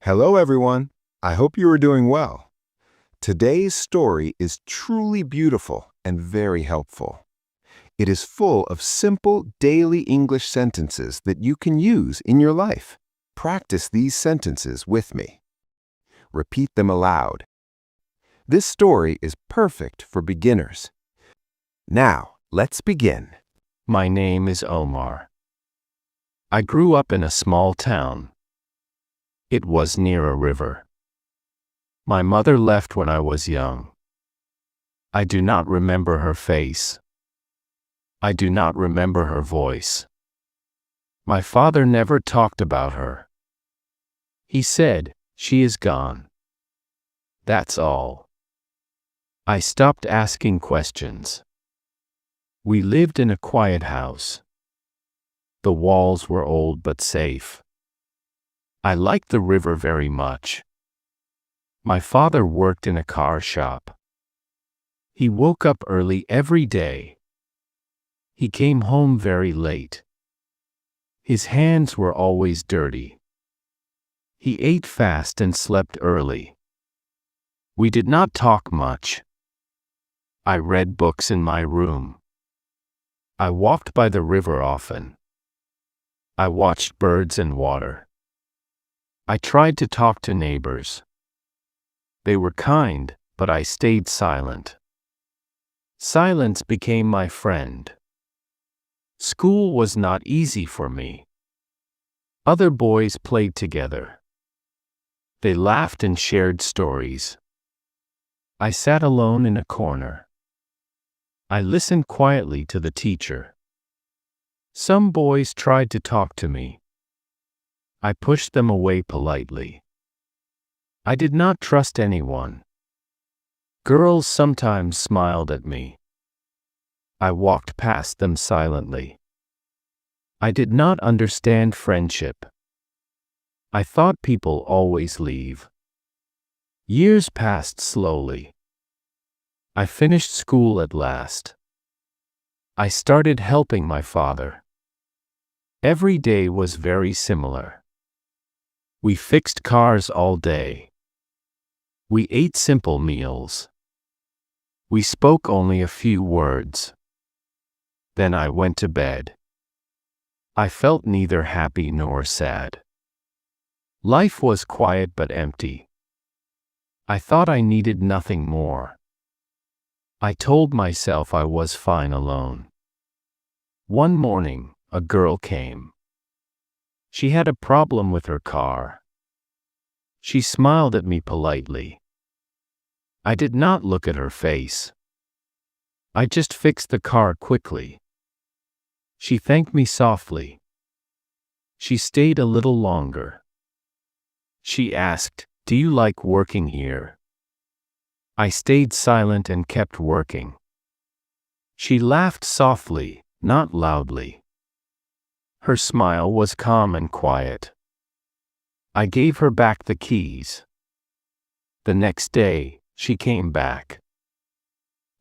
Hello, everyone. I hope you are doing well. Today's story is truly beautiful and very helpful. It is full of simple daily English sentences that you can use in your life. Practice these sentences with me. Repeat them aloud. This story is perfect for beginners. Now, let's begin. My name is Omar. I grew up in a small town. It was near a river. My mother left when I was young. I do not remember her face. I do not remember her voice. My father never talked about her. He said, "She is gone." That's all. I stopped asking questions. We lived in a quiet house. The walls were old but safe. I liked the river very much. My father worked in a car shop. He woke up early every day. He came home very late. His hands were always dirty. He ate fast and slept early. We did not talk much. I read books in my room. I walked by the river often. I watched birds and water. I tried to talk to neighbors. They were kind, but I stayed silent. Silence became my friend. School was not easy for me. Other boys played together. They laughed and shared stories. I sat alone in a corner. I listened quietly to the teacher. Some boys tried to talk to me. I pushed them away politely. I did not trust anyone. Girls sometimes smiled at me. I walked past them silently. I did not understand friendship. I thought people always leave. Years passed slowly. I finished school at last. I started helping my father. Every day was very similar. We fixed cars all day. We ate simple meals. We spoke only a few words. Then I went to bed. I felt neither happy nor sad. Life was quiet but empty. I thought I needed nothing more. I told myself I was fine alone. One morning, a girl came. She had a problem with her car. She smiled at me politely. I did not look at her face. I just fixed the car quickly. She thanked me softly. She stayed a little longer. She asked, "Do you like working here?" I stayed silent and kept working. She laughed softly, not loudly. Her smile was calm and quiet. I gave her back the keys. The next day, she came back.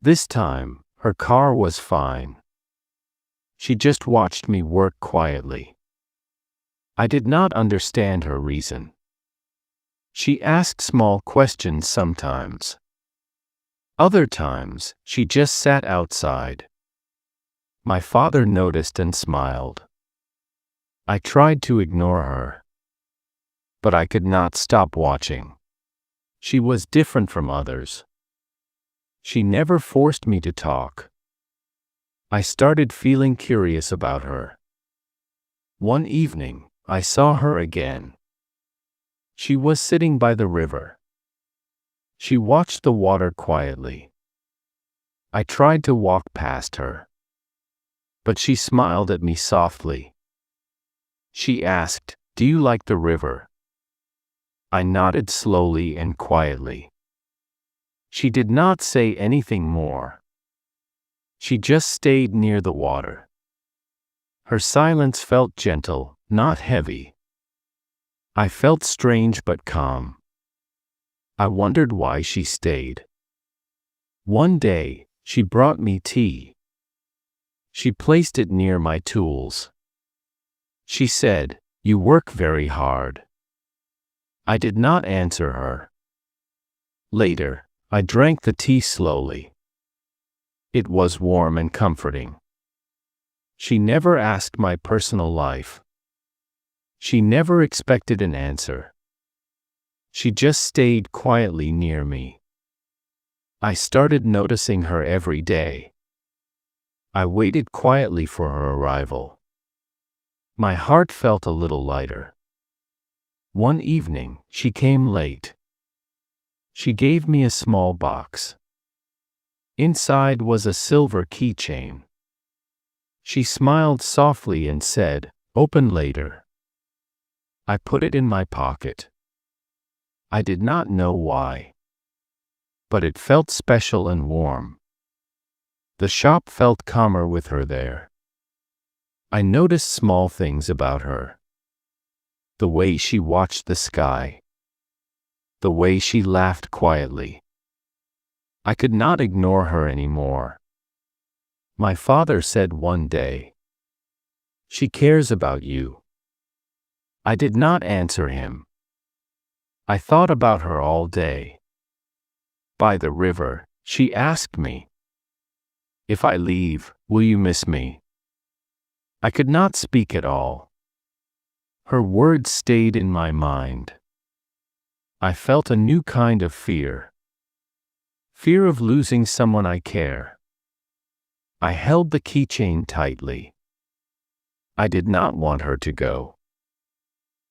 This time, her car was fine. She just watched me work quietly. I did not understand her reason. She asked small questions sometimes. Other times, she just sat outside. My father noticed and smiled. I tried to ignore her, but I could not stop watching. She was different from others. She never forced me to talk. I started feeling curious about her. One evening, I saw her again. She was sitting by the river. She watched the water quietly. I tried to walk past her, but she smiled at me softly. She asked, "Do you like the river?" I nodded slowly and quietly. She did not say anything more. She just stayed near the water. Her silence felt gentle, not heavy. I felt strange but calm. I wondered why she stayed. One day, she brought me tea. She placed it near my tools. She said, "You work very hard." I did not answer her. Later, I drank the tea slowly. It was warm and comforting. She never asked my personal life. She never expected an answer. She just stayed quietly near me. I started noticing her every day. I waited quietly for her arrival. My heart felt a little lighter. One evening, she came late. She gave me a small box. Inside was a silver keychain. She smiled softly and said, "Open later." I put it in my pocket. I did not know why, but it felt special and warm. The shop felt calmer with her there. I noticed small things about her. The way she watched the sky. The way she laughed quietly. I could not ignore her anymore. My father said one day, "She cares about you." I did not answer him. I thought about her all day. By the river, she asked me, "If I leave, will you miss me?" I could not speak at all. Her words stayed in my mind. I felt a new kind of fear. Fear of losing someone I care. I held the keychain tightly. I did not want her to go.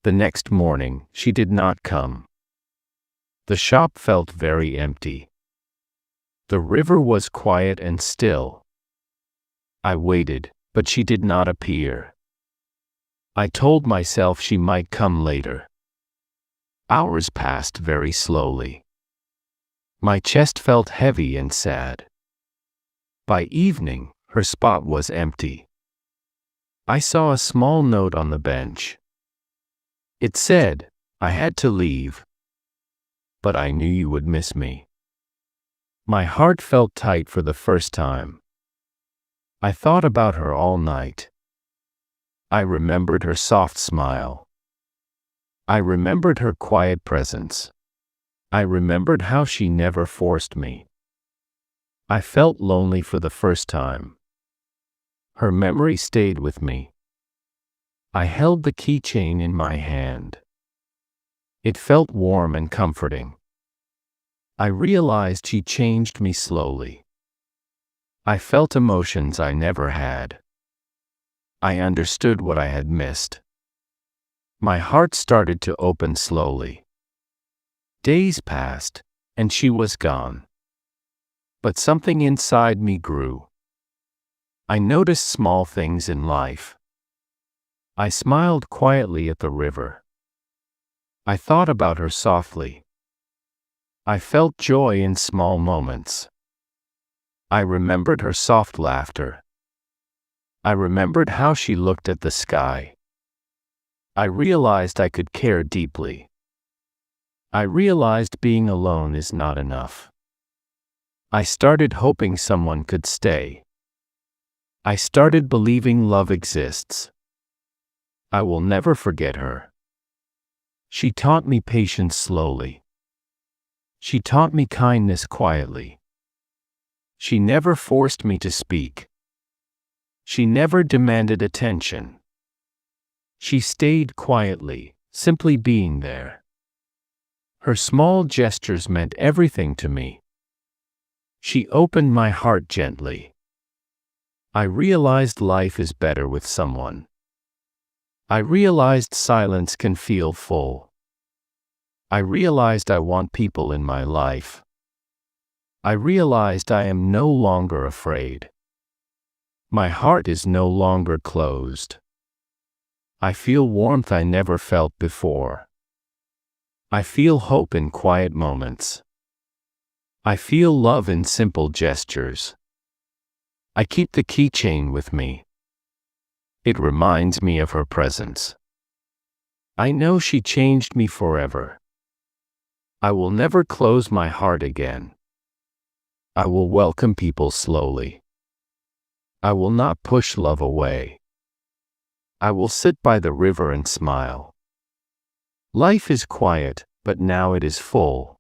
The next morning, she did not come. The shop felt very empty. The river was quiet and still. I waited, but she did not appear. I told myself she might come later. Hours passed very slowly. My chest felt heavy and sad. By evening, her spot was empty. I saw a small note on the bench. It said, "I had to leave, but I knew you would miss me." My heart felt tight for the first time. I thought about her all night. I remembered her soft smile. I remembered her quiet presence. I remembered how she never forced me. I felt lonely for the first time. Her memory stayed with me. I held the keychain in my hand. It felt warm and comforting. I realized she changed me slowly. I felt emotions I never had. I understood what I had missed. My heart started to open slowly. Days passed, and she was gone. But something inside me grew. I noticed small things in life. I smiled quietly at the river. I thought about her softly. I felt joy in small moments. I remembered her soft laughter. I remembered how she looked at the sky. I realized I could care deeply. I realized being alone is not enough. I started hoping someone could stay. I started believing love exists. I will never forget her. She taught me patience slowly. She taught me kindness quietly. She never forced me to speak. She never demanded attention. She stayed quietly, simply being there. Her small gestures meant everything to me. She opened my heart gently. I realized life is better with someone. I realized silence can feel full. I realized I want people in my life. I realized I am no longer afraid. My heart is no longer closed. I feel warmth I never felt before. I feel hope in quiet moments. I feel love in simple gestures. I keep the keychain with me. It reminds me of her presence. I know she changed me forever. I will never close my heart again. I will welcome people slowly. I will not push love away. I will sit by the river and smile. Life is quiet, but now it is full.